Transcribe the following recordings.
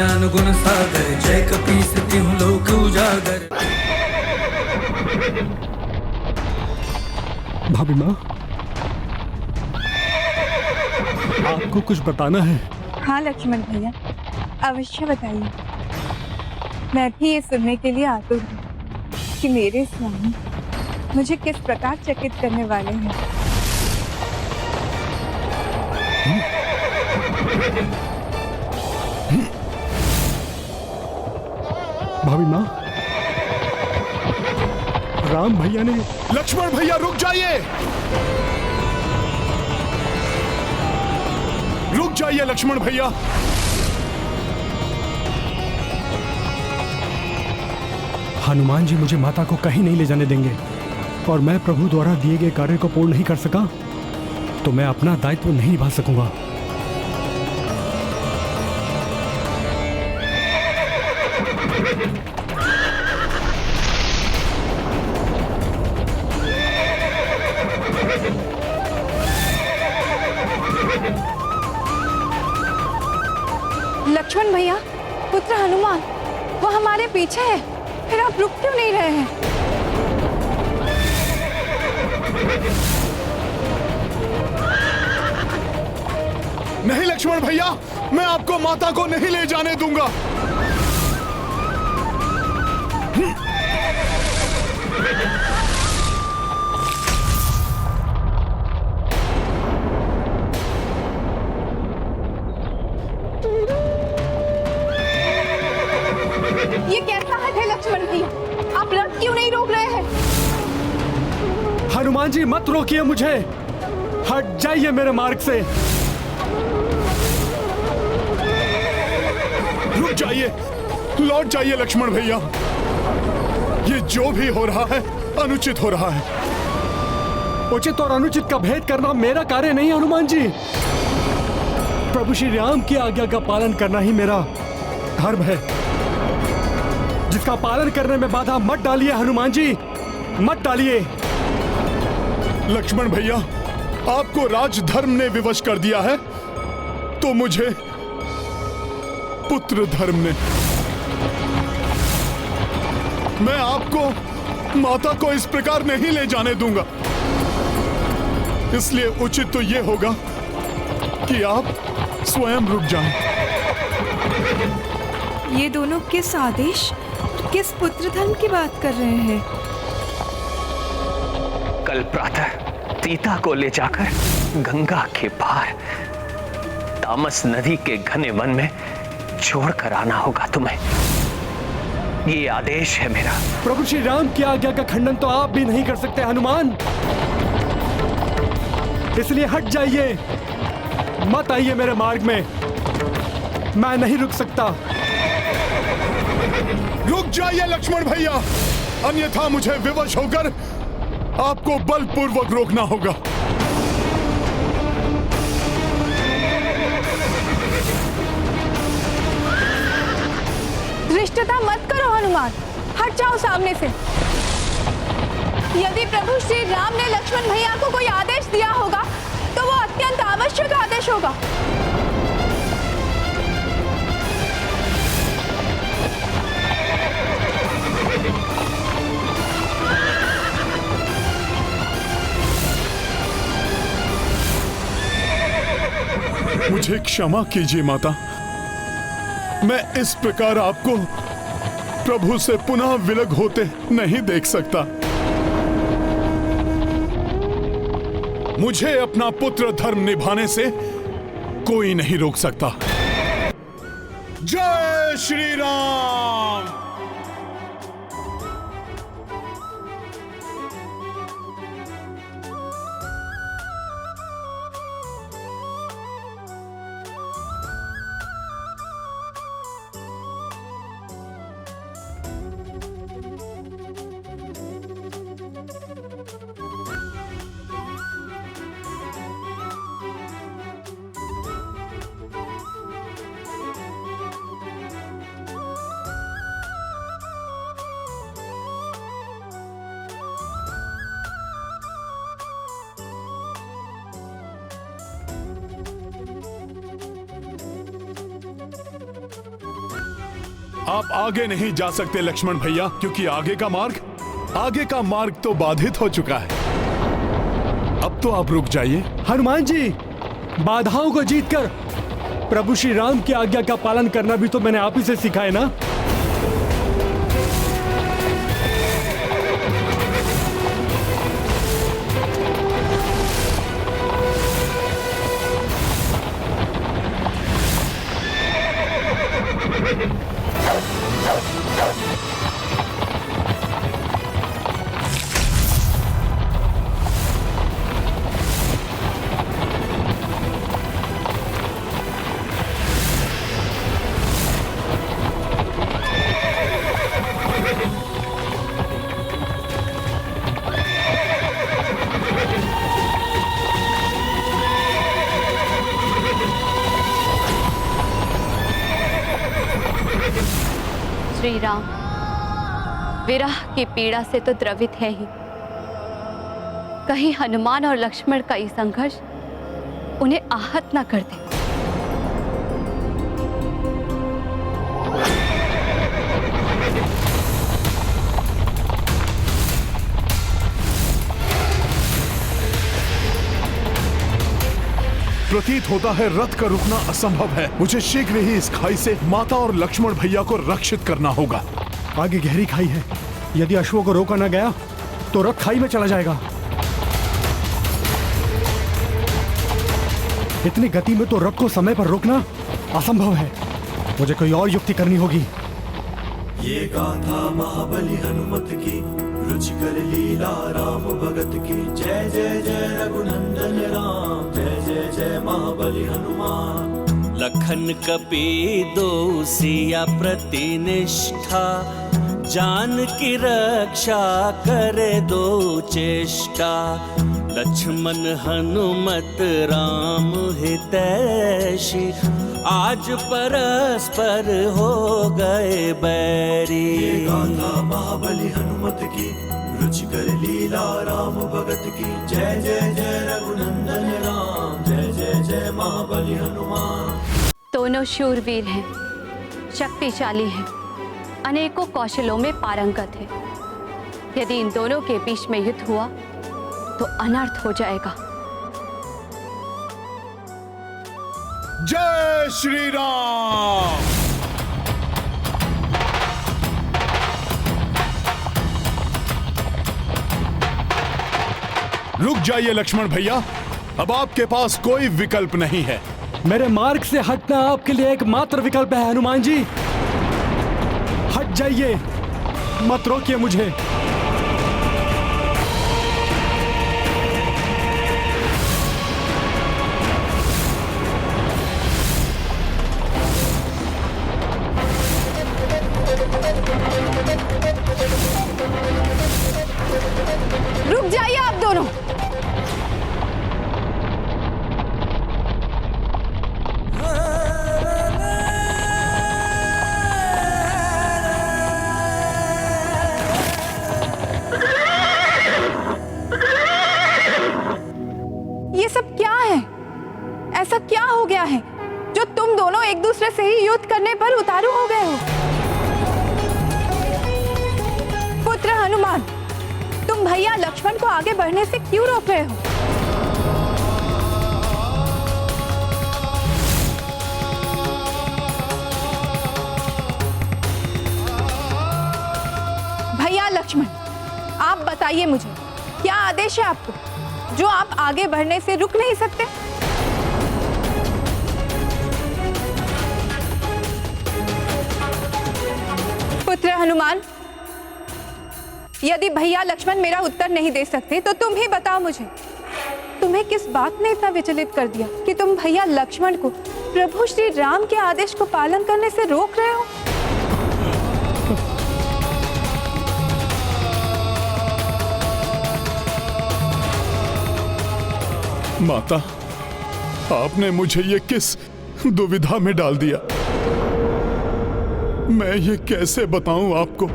ज्ञान गुण सागर, जय कपीस तिहुँ लोक उजागर। भाभी माँ, आपको कुछ बताना है? हाँ लक्ष्मण भैया, अवश्य बताइए। मैं भी ये सुनने के लिए आतुर हूँ कि मेरे स्वामी मुझे किस प्रकार चकित करने वाले हैं। भाभी माँ, राम भैया ने। लक्ष्मण भैया रुक जाइए, रुक जाइए लक्ष्मण भैया। हनुमान जी मुझे माता को कहीं नहीं ले जाने देंगे और मैं प्रभु द्वारा दिए गए कार्य को पूर्ण नहीं कर सका तो मैं अपना दायित्व नहीं निभा सकूंगा। लक्ष्मण भैया, पुत्र हनुमान, वो हमारे पीछे है, फिर आप रुक क्यों नहीं रहे हैं? नहीं लक्ष्मण भैया, मैं आपको माता को नहीं ले जाने दूंगा। ये कैसा है लक्ष्मण भैया, आप रथ क्यों नहीं रोक रहे हैं? हनुमान जी मत रोकिए मुझे, हट जाइए मेरे मार्ग से। रुक जाइए, लौट जाइए लक्ष्मण भैया। ये जो भी हो रहा है अनुचित हो रहा है। उचित और अनुचित का भेद करना मेरा कार्य नहीं हनुमान जी। प्रभु श्री राम की आज्ञा का पालन करना ही मेरा धर्म है, जिसका पालन करने में बाधा मत डालिए हनुमान जी, मत डालिए। लक्ष्मण भैया, आपको राजधर्म ने विवश कर दिया है तो मुझे पुत्र धर्म ने। मैं आपको माता को इस प्रकार नहीं ले जाने दूंगा। इसलिए उचित तो यह होगा कि आप स्वयं रुक जाएं। ये दोनों किस आदेश, किस पुत्र धर्म की बात कर रहे हैं? कल प्रातः सीता को ले जाकर गंगा के पार तामस नदी के घने वन में छोड़कर आना होगा तुम्हें। ये आदेश है मेरा। प्रभु श्री राम की आज्ञा का खंडन तो आप भी नहीं कर सकते हनुमान, इसलिए हट जाइए, मत आइए मेरे मार्ग में, मैं नहीं रुक सकता। रुक जाइए लक्ष्मण भैया, अन्यथा मुझे विवश होकर आपको बलपूर्वक रोकना होगा। धृष्टता मत करो हनुमान, हट जाओ सामने से। यदि प्रभु श्री राम ने लक्ष्मण भैया को कोई आदेश दिया होगा तो वो अत्यंत आवश्यक आदेश होगा। मुझे क्षमा कीजिए माता, मैं इस प्रकार आपको प्रभु से पुनः विलग होते नहीं देख सकता। मुझे अपना पुत्र धर्म निभाने से कोई नहीं रोक सकता। जय श्री राम। आप आगे नहीं जा सकते लक्ष्मण भैया, क्योंकि आगे का मार्ग तो बाधित हो चुका है। अब तो आप रुक जाइए। हनुमान जी, बाधाओं को जीतकर प्रभु श्री राम की आज्ञा का पालन करना भी तो मैंने आप ही से सीखा है ना। श्री राम विरह की पीड़ा से तो द्रवित है ही, कहीं हनुमान और लक्ष्मण का ये संघर्ष उन्हें आहत न कर दे। प्रतीत होता है रथ का रुकना असंभव है। मुझे शीघ्र ही इस खाई से माता और लक्ष्मण भैया को रक्षित करना होगा। आगे गहरी खाई है, यदि अश्वों को रोका न गया तो रथ खाई में चला जाएगा। इतनी गति में तो रथ को समय पर रोकना असंभव है। मुझे कोई और युक्ति करनी होगी। ये गाथा महाबली हनुमत की, रुचिकर लीला राम भगत की। जय जय जय रघुनंदन राम, जय जय जय महाबली हनुमान। लखन कपी दो सिया प्रतिनिष्ठा, जान की रक्षा करे दो चेष्टा। लक्ष्मण हनुमत राम हितैषी, आज परस्पर हो गए बैरी। ये गाथा महाबली हनुमत की, रुचिकर लीला राम भगत की। जय जय जय रघुनंदन राम, जय जय जय महाबली हनुमान। दोनों शूरवीर हैं, शक्तिशाली हैं, अनेकों कौशलों में पारंगत हैं। यदि इन दोनों के बीच में युद्ध हुआ तो अनर्थ हो जाएगा। जय श्री राम। रुक जाइए लक्ष्मण भैया, अब आपके पास कोई विकल्प नहीं है। मेरे मार्ग से हटना आपके लिए एकमात्र विकल्प है हनुमान जी। हट जाइए, मत रोकिए मुझे। रुक जाइए आप दोनों। ये सब क्या है? ऐसा क्या हो गया है जो तुम दोनों एक दूसरे से ही युद्ध करने पर उतारू हो गए हो? पुत्र हनुमान, तुम भैया लक्ष्मण को आगे बढ़ने से क्यों रोक रहे हो? भैया लक्ष्मण, आप बताइए मुझे, क्या आदेश है आपको जो आप आगे बढ़ने से रुक नहीं सकते? पुत्र हनुमान, यदि भैया लक्ष्मण मेरा उत्तर नहीं दे सकते तो तुम ही बताओ मुझे, तुम्हें किस बात ने इतना विचलित कर दिया कि तुम भैया लक्ष्मण को प्रभु श्री राम के आदेश को पालन करने से रोक रहे हो? माता, आपने मुझे ये किस दुविधा में डाल दिया। मैं ये कैसे बताऊं आपको।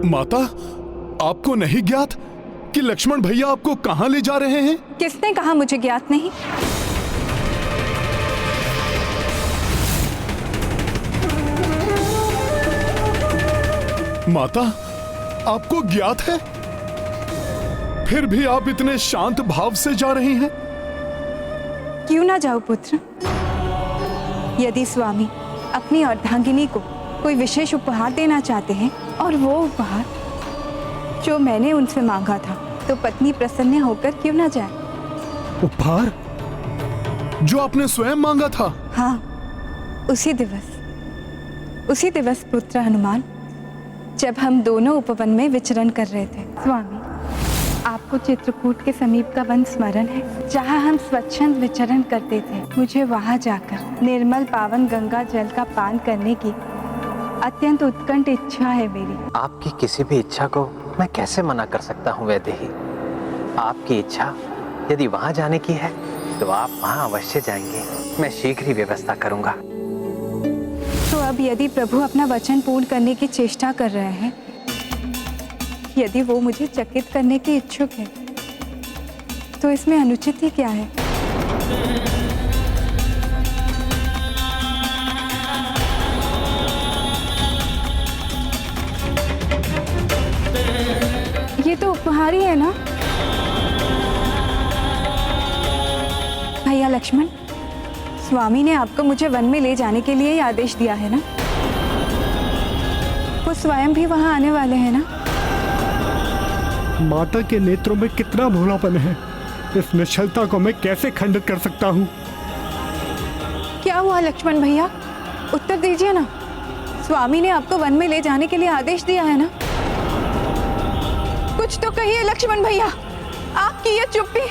माता, आपको नहीं ज्ञात कि लक्ष्मण भैया आपको कहां ले जा रहे हैं? किसने कहा मुझे ज्ञात नहीं? माता, आपको ज्ञात है, फिर भी आप इतने शांत भाव से जा रही हैं। क्यों ना जाओ पुत्र। यदि स्वामी अपनी अर्धांगिनी को कोई विशेष उपहार देना चाहते हैं और वो उपहार जो मैंने उनसे मांगा था, तो पत्नी प्रसन्न होकर क्यों ना जाए। उपहार जो आपने स्वयं मांगा था? हाँ, उसी दिवस पुत्र हनुमान, जब हम दोनों उपवन में विचरण कर रहे थे। स्वामी, आपको चित्रकूट के समीप का वन स्मरण है, जहाँ हम स्वच्छंद विचरण करते थे। मुझे वहाँ जाकर निर्मल पावन गंगा जल का पान करने की अत्यंत उत्कंठ इच्छा है मेरी। आपकी किसी भी इच्छा को मैं कैसे मना कर सकता हूँ वैदेही। आपकी इच्छा यदि वहाँ जाने की है तो आप वहाँ अवश्य जाएंगे। मैं शीघ्र ही व्यवस्था करूँगा। तो अब यदि प्रभु अपना वचन पूर्ण करने की चेष्टा कर रहे हैं, यदि वो मुझे चकित करने के इच्छुक है, तो इसमें अनुचित ही क्या है। ये तो उपहार ही है ना। भैया लक्ष्मण, स्वामी ने आपको मुझे वन में ले जाने के लिए ही आदेश दिया है ना। वो स्वयं भी वहां आने वाले हैं ना। माता के नेत्रों में कितना भोलापन है, इस निश्चलता को मैं कैसे खंडित कर सकता हूँ। क्या हुआ लक्ष्मण भैया, उत्तर दीजिए ना। स्वामी ने आपको वन में ले जाने के लिए आदेश दिया है ना। कुछ तो कहिए लक्ष्मण भैया। आपकी ये चुप्पी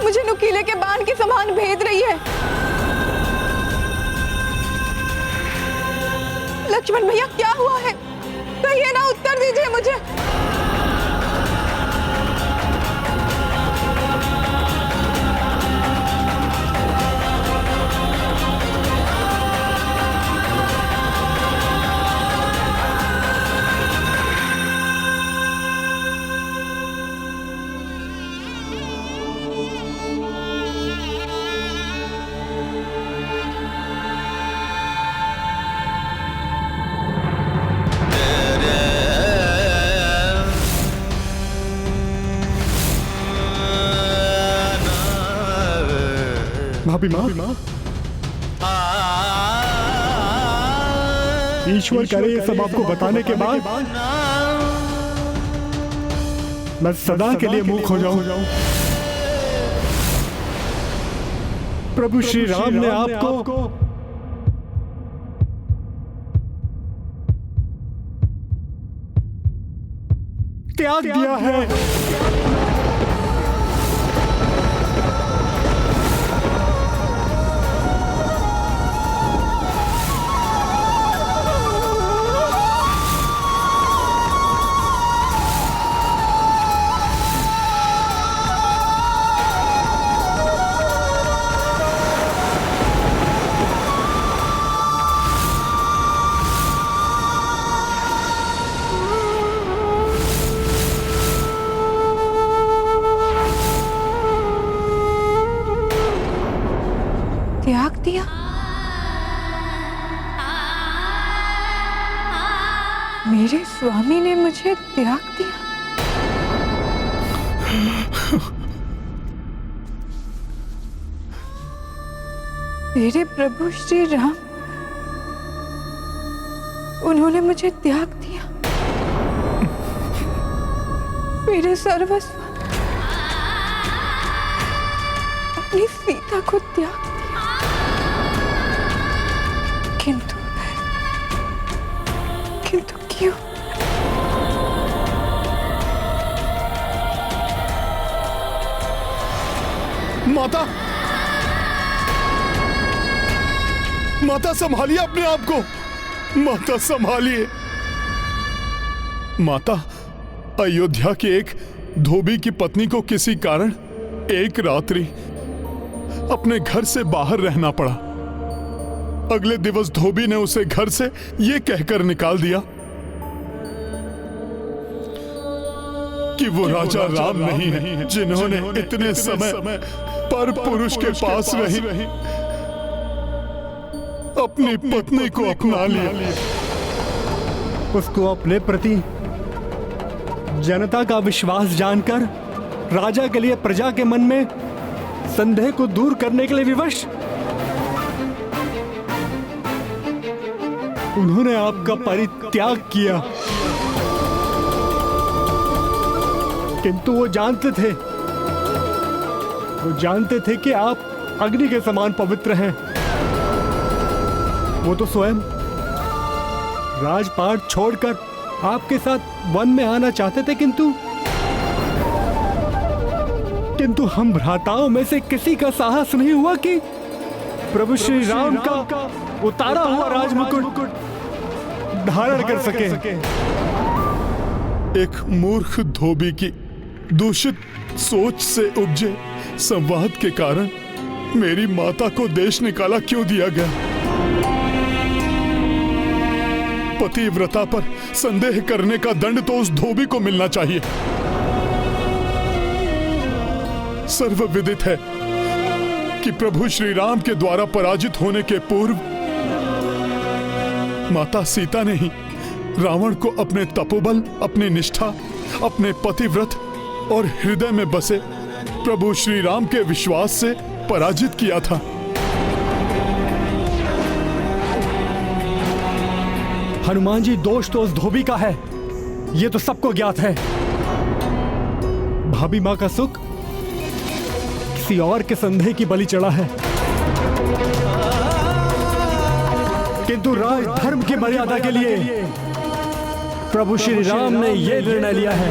मुझे नुकीले के बाण के समान भेद रही है। लक्ष्मण भैया, क्या हुआ है, कहिए ना, उत्तर दीजिए मुझे। भाभी माँ, ईश्वर करे ये सब आपको बताने के बाद मैं सदा के लिए मूक हो जाऊं। प्रभु श्री राम ने आपको त्याग दिया है। त्याग दिया? मेरे स्वामी ने मुझे त्याग दिया? मेरे प्रभु श्री राम, उन्होंने मुझे त्याग दिया। मेरे सर्वस्व, अपनी सीता को त्याग दिया। किंतु क्यों? माता, माता संभालिए अपने आप को। माता संभालिए। माता, अयोध्या की एक धोबी की पत्नी को किसी कारण एक रात्रि अपने घर से बाहर रहना पड़ा। अगले दिवस धोबी ने उसे घर से ये कहकर निकाल दिया कि वो राजा राम नहीं है, जिन्होंने इतने समय पर पुरुष के पास रही अपनी पत्नी को अपना लिया। उसको अपने प्रति जनता का विश्वास जानकर राजा के लिए प्रजा के मन में संदेह को दूर करने के लिए विवश उन्होंने आपका परित्याग किया, किंतु वो जानते थे कि आप अग्नि के समान पवित्र हैं। वो तो स्वयं राजपाट छोड़कर आपके साथ वन में आना चाहते थे, किंतु हम भ्राताओं में से किसी का साहस नहीं हुआ कि प्रभु श्री राम का उतारा हुआ राजमुकुट धारण कर सके। एक मूर्ख धोबी की दूषित सोच से उपजे संवाद के कारण मेरी माता को देश निकाला क्यों दिया गया? पतिव्रता पर संदेह करने का दंड तो उस धोबी को मिलना चाहिए। सर्वविदित है कि प्रभु श्री राम के द्वारा पराजित होने के पूर्व माता सीता ने ही रावण को अपने तपोबल, अपनी निष्ठा, अपने पतिव्रत और हृदय में बसे प्रभु श्री राम के विश्वास से पराजित किया था। हनुमान जी, दोष तो उस धोबी का है, ये तो सबको ज्ञात है। भाभी माँ का सुख किसी और के संदेह की बलि चढ़ा है, किंतु राज धर्म की मर्यादा के लिए प्रभु श्री राम ने यह निर्णय लिया है।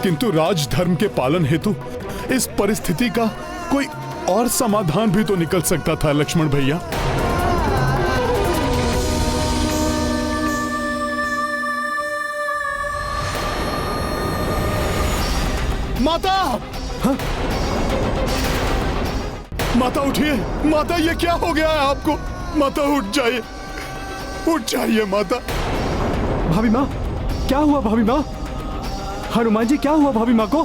किंतु राजधर्म के पालन हेतु इस परिस्थिति का कोई और समाधान भी तो निकल सकता था लक्ष्मण भैया। माता! हाँ? माता उठिए, माता ये क्या हो गया है आपको? माता उठ जाइए माता। भाभी माँ, क्या हुआ भाभी माँ? हनुमान जी, क्या हुआ भाभी माँ को?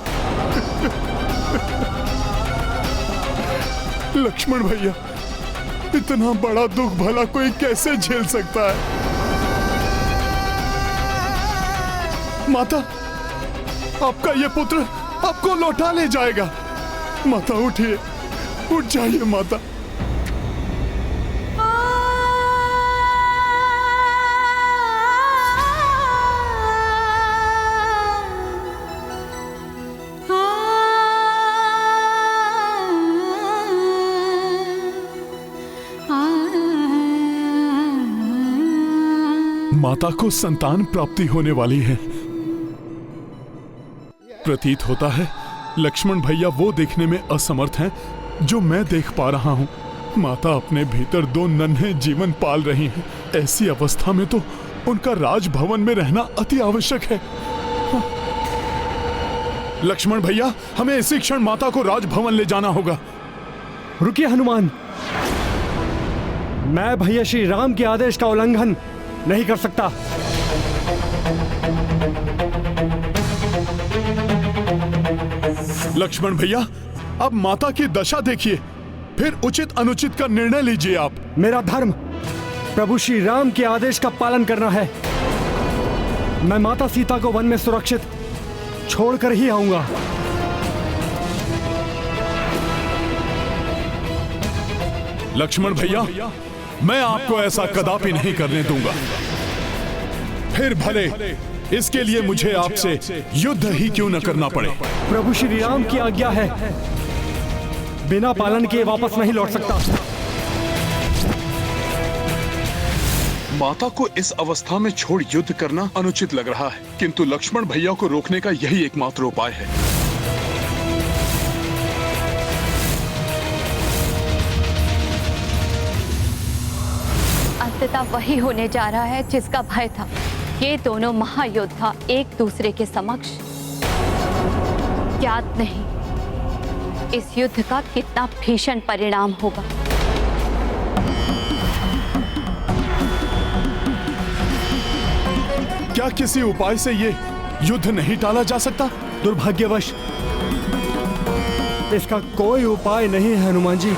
लक्ष्मण भैया, इतना बड़ा दुख भला कोई कैसे झेल सकता है? माता, आपका ये पुत्र आपको लौटा ले जाएगा। माता उठिए, उठ जाइए माता। माता को संतान प्राप्ति होने वाली है। प्रतीत होता है लक्ष्मण भैया वो देखने में असमर्थ हैं जो मैं देख पा रहा हूं। माता अपने भीतर दो नन्हे जीवन पाल रही हैं। ऐसी अवस्था में तो उनका राजभवन में रहना अति आवश्यक है। लक्ष्मण भैया, हमें इसी क्षण माता को राजभवन ले जाना होगा। रुकिए हनुमान, मैं भैया श्री राम के आदेश का उल्लंघन नहीं कर सकता। लक्ष्मण भैया, अब माता की दशा देखिए, फिर उचित अनुचित का निर्णय लीजिए आप। मेरा धर्म प्रभु श्री राम के आदेश का पालन करना है। मैं माता सीता को वन में सुरक्षित छोड़कर ही आऊंगा। लक्ष्मण भैया, मैं आपको ऐसा कदापि नहीं करने दूंगा। फिर भले इसके लिए मुझे आपसे युद्ध ही क्यों न करना पड़े। प्रभु श्री राम की आज्ञा है, बिना पालन किए वापस नहीं लौट सकता। माता को इस अवस्था में छोड़ युद्ध करना अनुचित लग रहा है, किंतु लक्ष्मण भैया को रोकने का यही एकमात्र उपाय है। अंततः वही होने जा रहा है जिसका भय था। ये दोनों महायोद्धा एक दूसरे के समक्ष ज्ञात नहीं इस युद्ध का कितना भीषण परिणाम होगा। क्या किसी उपाय से ये युद्ध नहीं टाला जा सकता? दुर्भाग्यवश इसका कोई उपाय नहीं है हनुमान जी।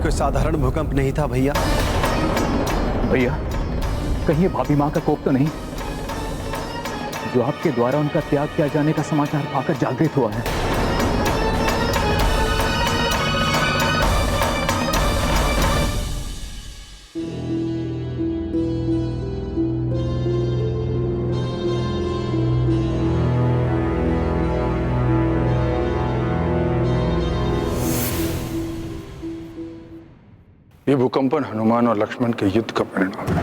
कोई साधारण भूकंप नहीं था भैया। भैया कहीं ये भाभी माँ का कोप तो नहीं, जो आपके द्वारा उनका त्याग किया जाने का समाचार पाकर जागृत हुआ है। ये भूकंपन हनुमान और लक्ष्मण के युद्ध का परिणाम है।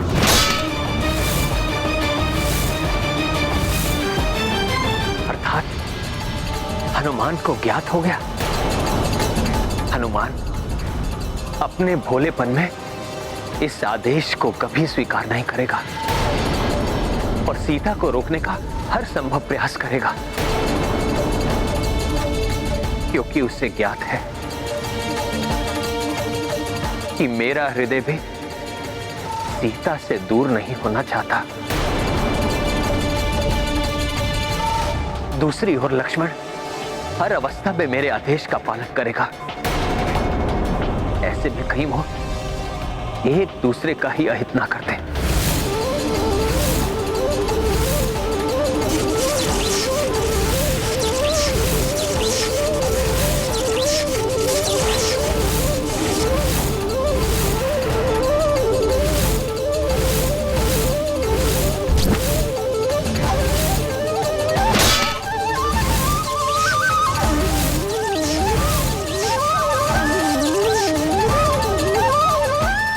अर्थात हनुमान को ज्ञात हो गया। हनुमान अपने भोलेपन में इस आदेश को कभी स्वीकार नहीं करेगा और सीता को रोकने का हर संभव प्रयास करेगा, क्योंकि उसे ज्ञात है कि मेरा हृदय भी सीता से दूर नहीं होना चाहता। दूसरी ओर लक्ष्मण हर अवस्था में मेरे आदेश का पालन करेगा। ऐसे में कहीं वो एक दूसरे का ही अहित ना करते।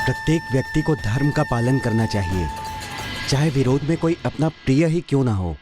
प्रत्येक व्यक्ति को धर्म का पालन करना चाहिए, चाहे विरोध में कोई अपना प्रिय ही क्यों ना हो।